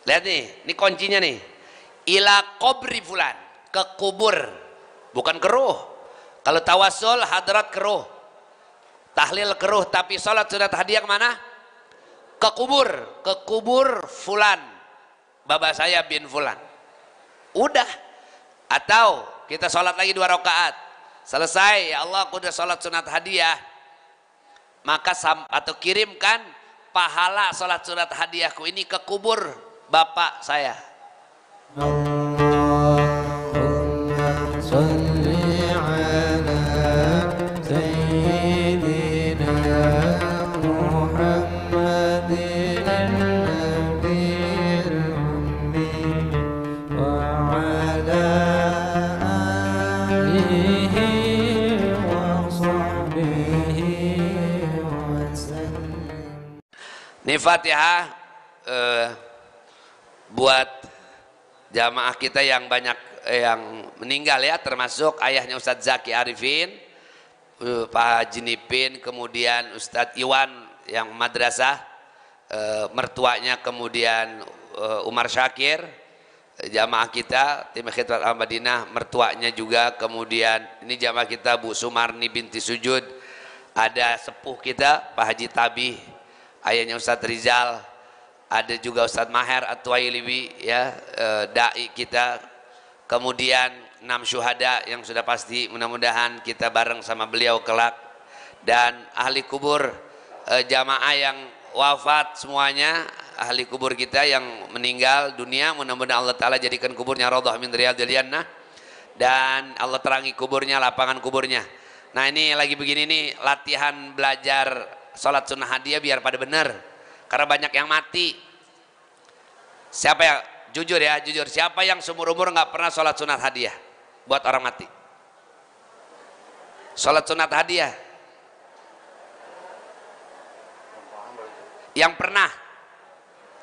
Lihat nih, ini kuncinya nih. Ila qabri fulan, ke kubur, bukan keruh. Kalau tawasul hadrat keruh, tahlil keruh, tapi sholat sunat hadiah kemana? Ke kubur fulan, baba saya bin fulan. Udah. Atau kita sholat lagi 2 rakaat, selesai, ya Allah aku udah sholat sunat hadiah, maka atau kirimkan pahala sholat sunat hadiahku ini ke kubur bapak saya. Ini Fatihah buat jamaah kita yang banyak yang meninggal ya, termasuk ayahnya Ustadz Zaki Arifin, Pak Haji Nipin, kemudian Ustadz Iwan yang madrasah, mertuanya kemudian Umar Syakir, jamaah kita tim Khidmat Al-Madinah, mertuanya juga, kemudian ini jamaah kita Bu Sumarni binti Sujud, ada sepuh kita Pak Haji Tabih, ayahnya Ustadz Rizal, ada juga Ustadz Maher At-Tuwailibi ya, dai kita, kemudian 6 syuhada yang sudah pasti mudah-mudahan kita bareng sama beliau kelak, dan ahli kubur jamaah yang wafat semuanya, ahli kubur kita yang meninggal dunia, mudah-mudahan Allah Ta'ala jadikan kuburnya raudhah min riyadil jannah, dan Allah terangi kuburnya, lapangan kuburnya. Nah ini lagi begini nih, latihan belajar sholat sunnah hadiah biar pada benar, karena banyak yang mati. Siapa yang jujur ya, jujur, siapa yang seumur umur nggak pernah sholat sunat hadiah buat orang mati? Sholat sunat hadiah yang pernah,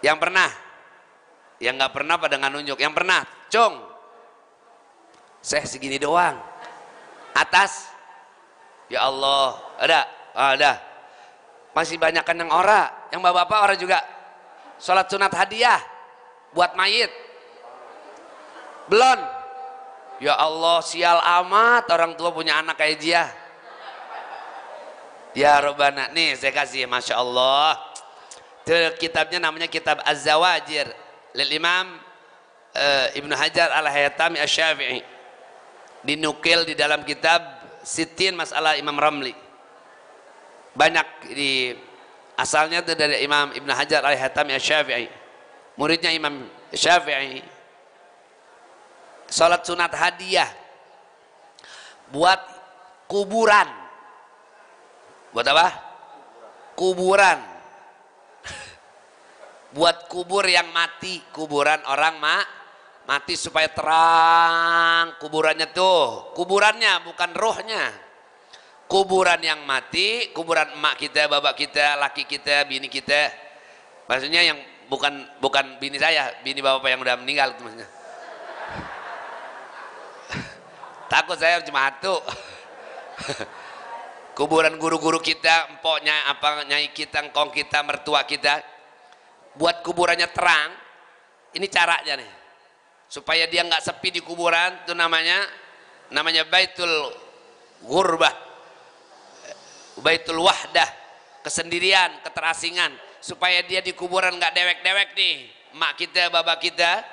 yang nggak pernah pada nggak nunjuk, yang pernah, cung, saya segini doang, atas, ya Allah, ada. Masih banyak kan yang ora, yang bapak-bapak ora juga sholat sunat hadiah buat mayit belum? Ya Allah, sial amat orang tua punya anak kayak dia. Ya Rabbana, nih saya kasih, Masya Allah, itu kitabnya namanya kitab Az-Zawajir lil Imam Ibnu Hajar Al-Haytami Asy-Syafi'i, dinukil di dalam kitab Sittin Masalah Imam Ramli. Banyak di asalnya itu dari Imam Ibnu Hajar Al-Haytami Asy-Syafi'i, muridnya Imam Syafi'i. Salat sunat hadiah buat kuburan. Buat apa? Kuburan. Buat kubur yang mati, kuburan orang mati supaya terang kuburannya tuh. Kuburannya bukan rohnya. Kuburan yang mati, kuburan emak kita, bapak kita, laki kita, bini kita. Maksudnya yang bukan bini saya, bini bapak yang udah meninggal itu maksudnya. Takut saya cuma satu. Kuburan guru-guru kita, empoknya, apa, nyai kita, engkong kita, mertua kita, buat kuburannya terang. Ini caranya nih, supaya dia nggak sepi di kuburan. Itu namanya baitul ghurbah, baitul wahdah, kesendirian, keterasingan, supaya dia di kuburan nggak dewek-dewek nih. Mak kita, bapak kita,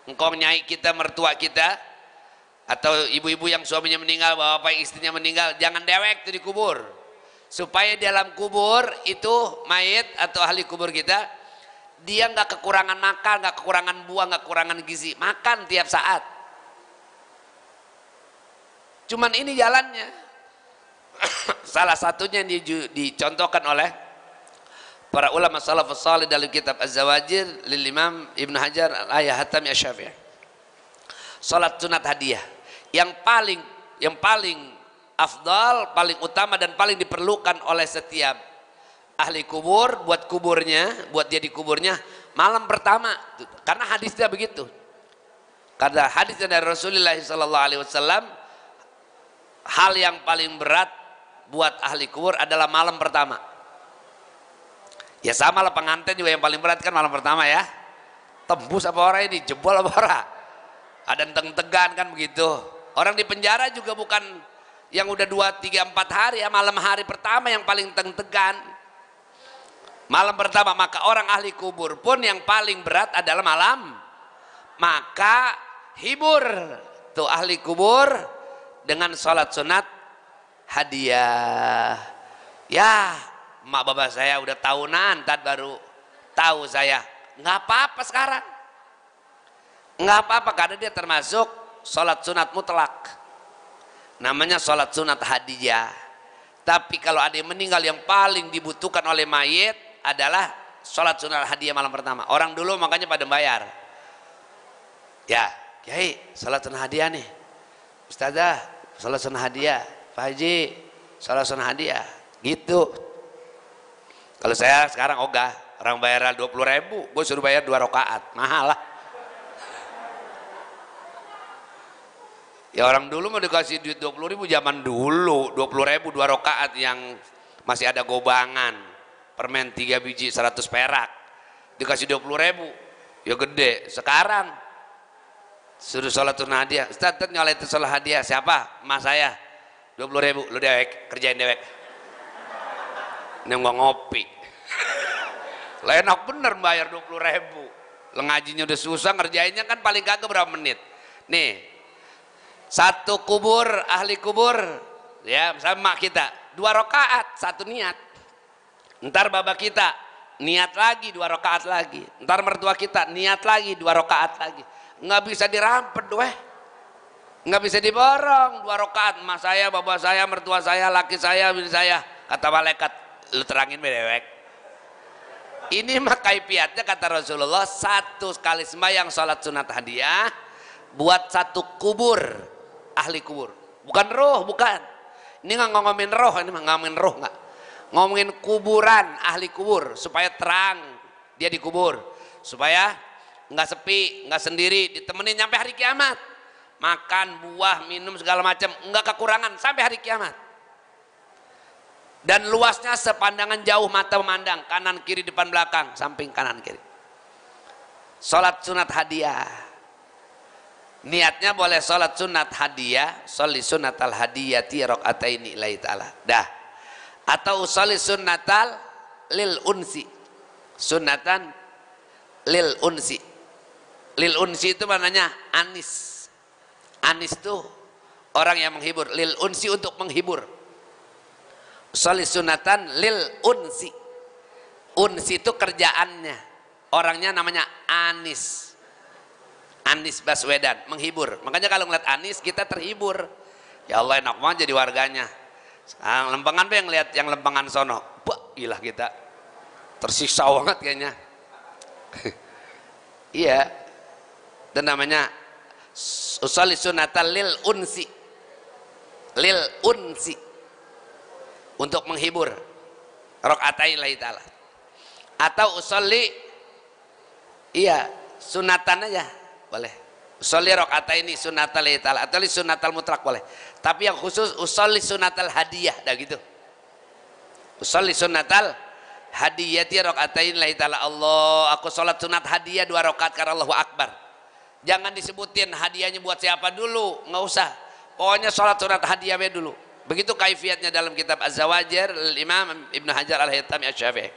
engkong, nyai kita, mertua kita, atau ibu-ibu yang suaminya meninggal, bapak yang istrinya meninggal, jangan dewek tuh di kubur, supaya di dalam kubur itu mayit atau ahli kubur kita, dia nggak kekurangan makan, nggak kekurangan buah, nggak kekurangan gizi, makan tiap saat. Cuman ini jalannya. Salah satunya yang dicontohkan oleh para ulama salafus salih dalam kitab Az-Zawajir lil Imam Ibnu Hajar Al-Haytami Asy-Syafi'i. Salat sunat hadiah yang paling afdal, paling utama dan paling diperlukan oleh setiap ahli kubur, buat kuburnya, buat dia di kuburnya malam pertama, karena hadisnya begitu. Karena hadisnya dari Rasulullah SAW, hal yang paling berat buat ahli kubur adalah malam pertama. Ya sama lah pengantin juga yang paling berat kan malam pertama ya. tembus apa orang ini, jebol apa orang, ada tegan kan begitu. Orang di penjara juga bukan yang udah 2, 3, 4 hari ya, malam hari pertama yang paling tegan. Malam pertama, maka orang ahli kubur pun yang paling berat adalah malam. Maka hibur tuh ahli kubur dengan sholat sunat hadiah. Ya, mak bapak saya udah tahunan, tad baru tahu saya. Nggak apa-apa sekarang. Nggak apa-apa karena dia termasuk sholat sunat mutlak. Namanya sholat sunat hadiah. Tapi kalau ada yang meninggal yang paling dibutuhkan oleh mayit adalah sholat sunat hadiah malam pertama. Orang dulu makanya pada bayar. Ya, Kiai, sholat sunat hadiah nih. Ustazah, sholat sunat hadiah. Pak Haji, sholat sunat hadiah. Gitu. Kalau saya sekarang ogah, orang bayar 20.000, gue suruh bayar 2 rakaat, mahal lah. Ya orang dulu mau dikasih duit 20.000 zaman dulu, 20.000 2 rakaat yang masih ada gobangan, permen 3 biji 100 perak, dikasih 20.000, ya gede. Sekarang suruh sholat sunat hadiah, Ustaz nyoleh itu sholat hadiah, siapa? Mas saya, 20.000, lu dewek, kerjain dewek. Ini gua ngopi. Lah enak bener bayar 20.000. Ngajinya udah susah, ngerjainnya kan paling kagak berapa menit. Nih, satu kubur, ahli kubur, ya sama kita, 2 rakaat, 1 niat. Ntar bapak kita niat lagi 2 rakaat lagi. Ntar mertua kita niat lagi 2 rakaat lagi. Nggak bisa dirampet, nggak bisa diborong 2 rakaat. Mas saya, bapak saya, mertua saya, laki saya, bini saya. Kata malaikat, lu terangin bedewek. Ini mah kaifiatnya kata Rasulullah, 1 kali sembahyang sholat sunat hadiah buat 1 kubur, ahli kubur. Bukan roh, bukan. Ini nggak ngomongin roh, ini mah ngomongin roh nggak. Ngomongin kuburan, ahli kubur, supaya terang dia dikubur, supaya nggak sepi, nggak sendiri, ditemenin sampai hari kiamat. Makan, buah, minum segala macam, nggak kekurangan sampai hari kiamat. Dan luasnya sepandangan jauh mata memandang, kanan kiri depan belakang, samping kanan kiri. Sholat sunat hadiah. Niatnya boleh sholat sunat hadiah, sholli sunatal hadiyati rakaataini lillahi ta'ala. Dah. Atau sholli sunatal lil unsi. Sunatan lil unsi. Lil unsi itu maknanya anis. Anis itu orang yang menghibur. Lil unsi untuk menghibur. Sholli sunatan lil unsi. Unsi itu kerjaannya. Orangnya namanya Anis. Anies Baswedan, menghibur. Makanya kalau ngeliat Anies kita terhibur. Ya Allah enak banget jadi warganya. Sekarang Lempengan yang lihat yang Lempengan sono, bah, gila kita tersiksa banget kayaknya. Iya. Dan namanya usolli sunatal lil unsi. Lil unsi. Untuk menghibur. Rakaatain lillahi ta'ala. Atau usolli, iya, sunatan aja boleh. Usolli rakaatain sunatal lillahi ta'ala atau sunatal mutlak boleh. Tapi yang khusus usolli sunatal hadiyah, dah gitu. Usolli sunatal hadiyati rakaatain lillahi ta'ala. Allah, aku sholat sunat hadiah 2 rakaat karena Allahu Akbar. Jangan disebutin hadiahnya buat siapa dulu, nggak usah. Pokoknya sholat sunat hadiah dulu. Begitu kaifiatnya dalam kitab Az-Zawajir Imam Ibnu Hajar Al-Haytami Asy-Syafi'i.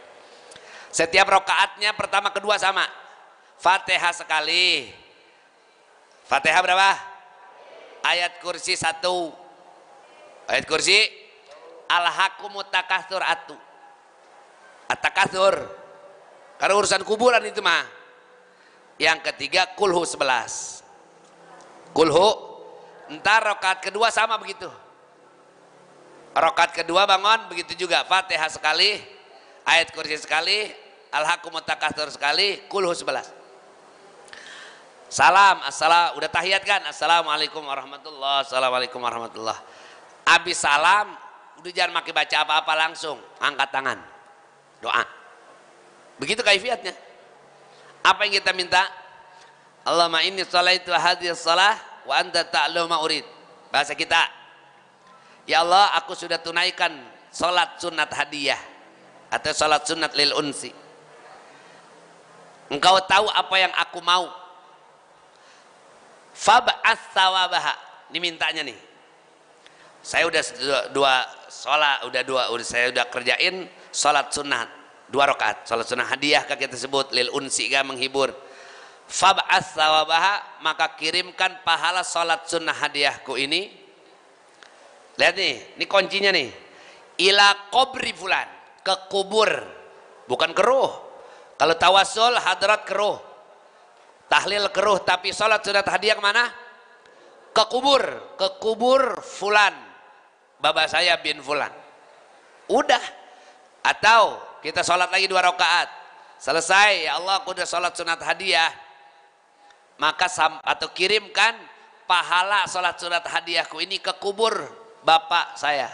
Setiap rakaatnya pertama kedua sama. Fatihah sekali. Fatihah berapa? Ayat kursi 1. Ayat kursi alhaqumut takatsur atu. At-takatsur. Karena urusan kuburan itu mah. Yang ketiga kulhu 11. Kulhu. Entar rakaat kedua sama begitu. Rakaat kedua bangun begitu juga. Fatihah sekali, ayat kursi sekali, alhaqumut takatsur sekali, kulhu 11. Salam, assalamu, udah tahiyat kan? Assalamualaikum warahmatullah, assalamualaikum warahmatullah. Abis salam, udah jangan makin baca apa-apa, langsung angkat tangan, doa. Begitu kaifiatnya. Apa yang kita minta? Allahumma inni sholaitu hadhis shalah wa anta ta'lamu ma urid. Bahasa kita. Ya Allah, aku sudah tunaikan sholat sunat hadiah atau sholat sunat lil unsi. engkau tahu apa yang aku mau. Fab'ats thawabaha, dimintanya nih. Saya udah saya udah kerjain salat sunnah 2 rakaat, salat sunnah hadiah kita sebut lil unsi, menghibur. Fab'ats thawabaha, maka kirimkan pahala salat sunnah hadiahku ini. Lihat nih, ini kuncinya nih. Ila qabri fulan, ke kubur, bukan ke ruh. Kalau tawasul hadrat ke ruh, tahlil ke ruh, tapi salat sunnah hadiah kemana? Ke kubur fulan, baba saya bin fulan. Udah. Atau kita salat lagi 2 rakaat, selesai, ya Allah aku udah salat sunat hadiah, maka atau kirimkan pahala salat sunat hadiahku ini ke kubur bapak saya.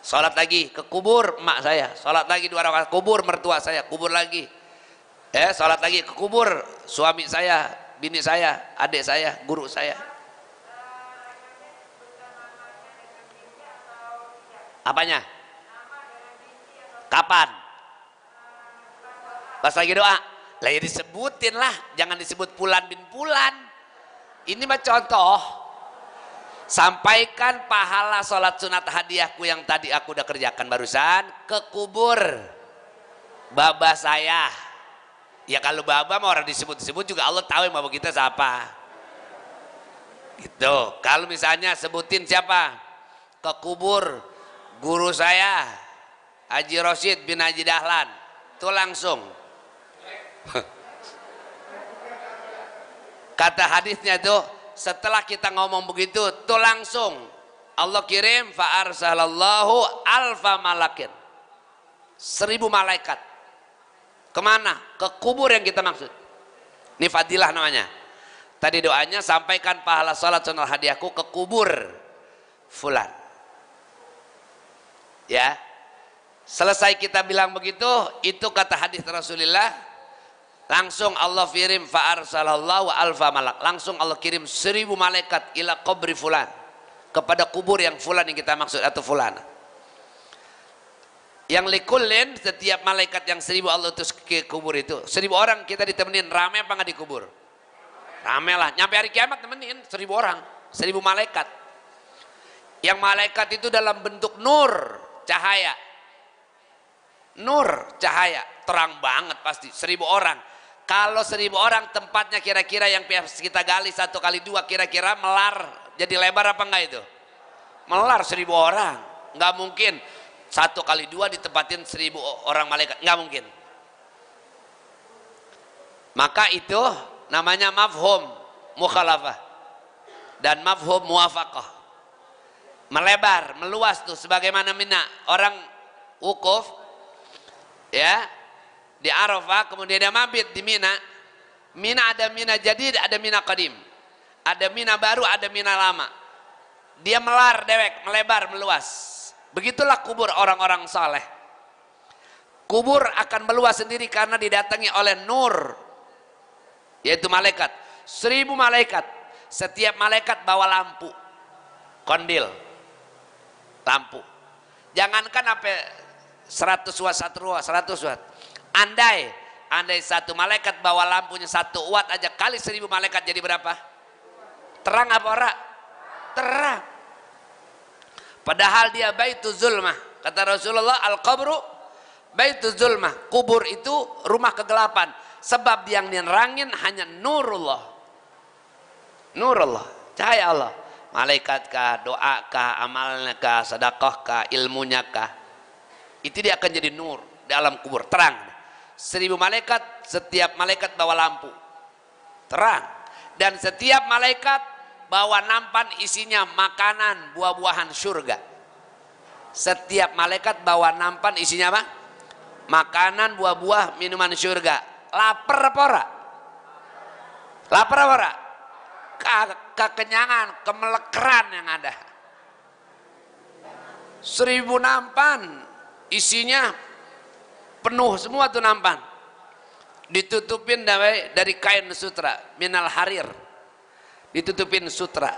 Salat lagi ke kubur emak saya, salat lagi 2 rakaat kubur mertua saya, kubur lagi. Salat lagi ke kubur suami saya, bini saya, adik saya, guru saya. Apanya? Kapan? Pas lagi doa. Lah ya disebutin lah, jangan disebut Fulan bin Fulan. Ini mah contoh. Sampaikan pahala sholat sunat hadiahku yang tadi aku udah kerjakan barusan ke kubur baba saya. Ya kalau baba mau orang disebut-sebut juga Allah tahu yang baba kita siapa. Gitu. Kalau misalnya sebutin siapa? Ke kubur guru saya Haji Rosid bin Haji Dahlan. Itu langsung. Kata hadisnya itu, setelah kita ngomong begitu, tuh langsung Allah kirim fa arsalallahu alfa malakin, 1000 malaikat. Kemana? Ke kubur yang kita maksud. Ini fadilah namanya. Tadi doanya sampaikan pahala salat sunnah hadiahku ke kubur fulan. Ya. Selesai kita bilang begitu, itu kata hadis Rasulullah, langsung Allah kirim fa arsalallahu alfa malak. Langsung Allah kirim 1000 malaikat ila qabri fulan, kepada kubur yang fulan yang kita maksud atau fulana. Yang likullin, setiap malaikat yang 1000 Allah utus ke kubur itu, 1000 orang kita ditemenin, rame apa nggak di kubur? Rame lah, nyampe hari kiamat temenin 1000 orang, 1000 malaikat. Yang malaikat itu dalam bentuk nur, cahaya. Nur, cahaya, terang banget pasti, 1000 orang. Kalau 1000 orang tempatnya kira-kira yang kita gali 1 kali 2 kira-kira melar, jadi lebar apa enggak itu? Melar 1000 orang, nggak mungkin 1 kali 2 ditempatin 1000 orang malaikat, nggak mungkin. Maka itu namanya mafhum mukhalafah dan mafhum muwafaqah. Melebar, meluas tuh, sebagaimana Mina orang wukuf ya di Arafah, kemudian dia mabit di Mina. Mina ada Mina jadid, ada Mina qadim, ada Mina baru, ada Mina lama. Dia melar dewek, melebar, meluas. Begitulah kubur orang-orang saleh. Kubur akan meluas sendiri karena didatangi oleh nur, yaitu malaikat. 1000 malaikat, setiap malaikat bawa lampu kondil, lampu. Jangankan sampai 100 watt, 100 watt. Andai 1 malaikat bawa lampunya 1 watt aja kali 1000 malaikat jadi berapa? Terang apa ora? Terang. Padahal dia baitu zulmah. Kata Rasulullah, al-qabru baitu zulmah. Kubur itu rumah kegelapan. Sebab yang nerangin hanya nurullah. Nurullah, cahaya Allah. Malaikat kah, doa kah, amalnya kah, sedekah kah, ilmunya kah. Itu dia akan jadi nur dalam kubur, terang. 1000 malaikat, setiap malaikat bawa lampu, terang. Dan setiap malaikat bawa nampan isinya makanan, buah-buahan surga. Setiap malaikat bawa nampan isinya apa? Makanan, buah-buah, minuman surga. Lapar apa ora? Lapar apa ora? Kekenyangan, kemelekeran yang ada. 1000 nampan, isinya penuh semua tuh nampan. Ditutupin dari kain sutra, minal harir. Ditutupin sutra.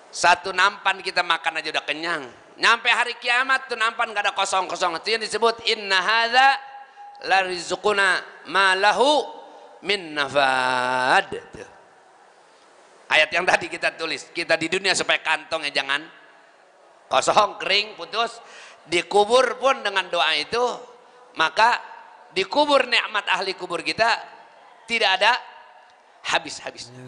1 nampan kita makan aja udah kenyang. Nyampe hari kiamat tuh nampan gak ada kosong-kosong. Itu yang disebut inna hadza la rizquna ma lahu min nafad. Ayat yang tadi kita tulis, kita di dunia supaya kantongnya jangan kosong, kering, putus. Dikubur pun dengan doa itu, maka dikubur nikmat ahli kubur kita tidak ada habis-habisnya.